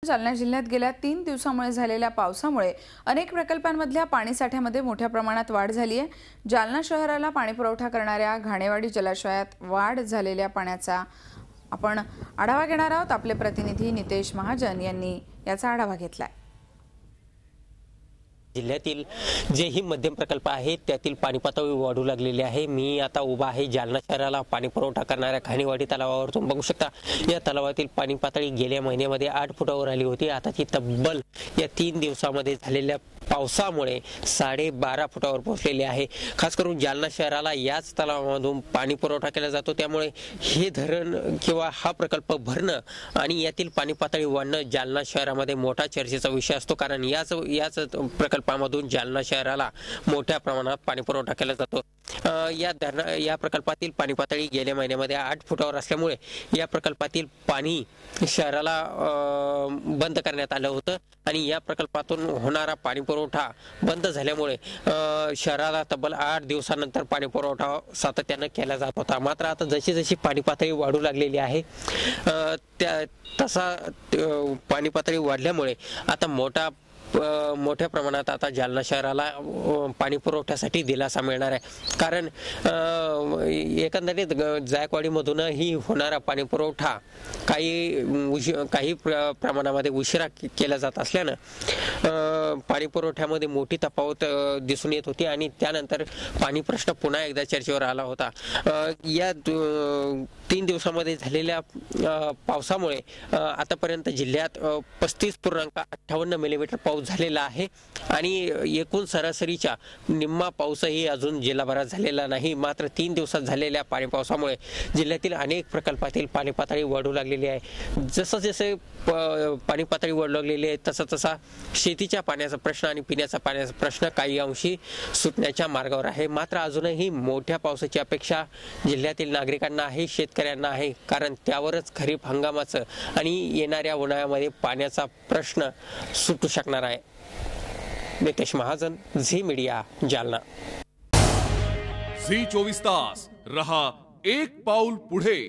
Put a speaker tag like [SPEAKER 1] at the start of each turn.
[SPEAKER 1] जालना जिल्ह्यात गेल्या 3 दिवसांमुळे झालेल्या पावसामुळे अनेक प्रकल्पांमधल्या पाणीसाठ्यामध्ये मोठ्या प्रमाणात वाढ झाली आहे। जालना शहराला पाणीपुरवठा करणाऱ्या घाणेवाडी जलाशयात वाढ झालेल्या पाण्याचा आपण आढावा घेणार आहोत। आपले प्रतिनिधी नितेश महाजन यांनी याचा आढावा घेतलाय।
[SPEAKER 2] जिल्ह्यातील जेही मध्यम प्रकल्प आहेत त्यातील पाणी पातळी वाढू लागलेली आहे। मी आता उभा आहे जालना शहराला पाणी पुरवठा करणाऱ्या घाणेवाडी तलावावर। तुम्ही बघू शकता या तलावातील पाणी पातळी गेल्या महिन्यामध्ये 8 फुटावर आली होती। आता ती तब्बल या 3 दिवसांमध्ये झालेल्या पावसामुळे 12.5 फुटावर पोहोचलेली आहे। खास करून जालना शहराला याच तलावामधून पाणी पुरवठा केला जातो, त्यामुळे हे धरण किंवा हा प्रकल्प भरणं आणि यातील पाणी पातळी वाढणं जालना शहरामध्ये मोठा चर्चेचा विषय असतो। कारण याच प्रकल्पामधून जालना शहराला मोठ्या प्रमाणात पाणी पुरवठा केला जातो। या प्रकल्पातील पाणी पातळी गेल्या महिन्यामध्ये 8 फुटावर असल्यामुळे या प्रकल्पातील पाणी शहराला बंद करण्यात आलं होतं आणि या प्रकल्पातून होणारा पाणी पुरवठा बंद झाल्यामुळे शहराला तब्बल 8 दिवसानंतर पाणी पुरवठा सातत्याने केला जात होता। मात्र आता जशी जशी पाणी पातळी वाढू लागलेली आहे तसा पाणी पातळी वाढल्यामुळे आता मोठ्या प्रमाणात आता जालना शहराला पाणी पुरवठ्यासाठी दिलासा मिळणार आहे। कारण एकंदरीत जायकवाडीमधूनही होणारा पाणी पुरवठा काही प्रमाणामध्ये उशिरा केला जात असल्यानं पाणी पुरवठ्यामध्ये मोठी तफावत दिसून येत होती आणि त्यानंतर पाणी प्रश्न पुन्हा एकदा चर्चेवर आला होता। या 3 दिवसांमध्ये झालेल्या पावसामुळे आतापर्यंत जिल्ह्यात 35.58 मिलीमीटर पाऊस झालेला आहे आणि एकूण सरासरीच्या निम्मा पाऊसही अजून जिल्हाभरात झालेला नाही। मात्र 3 दिवसात झालेल्या पाणी पावसामुळे जिल्ह्यातील अनेक प्रकल्पातील पाणी पातळी वाढू लागलेली आहे। जसे पाणी पातळी वाढू लागलेली आहे तसा शेतीच्या पाण्याचा प्रश्न आणि पिण्याचा पाण्याचा प्रश्न काही अंशी सुटण्याच्या मार्गावर आहे। मात्र अजूनही मोठ्या पावसाची अपेक्षा जिल्ह्यातील नागरिकांना आहे, शेतकऱ्यांना आहे, कारण त्यावरच खरीप हंगामाचं आणि येणाऱ्या उन्हाळ्यामध्ये पाण्याचा प्रश्न सुटू शकणार आहे। Nitesh Mahajan, Zee media, Jalna.
[SPEAKER 3] Zee 24 तास रहा एक पाऊल पुढे।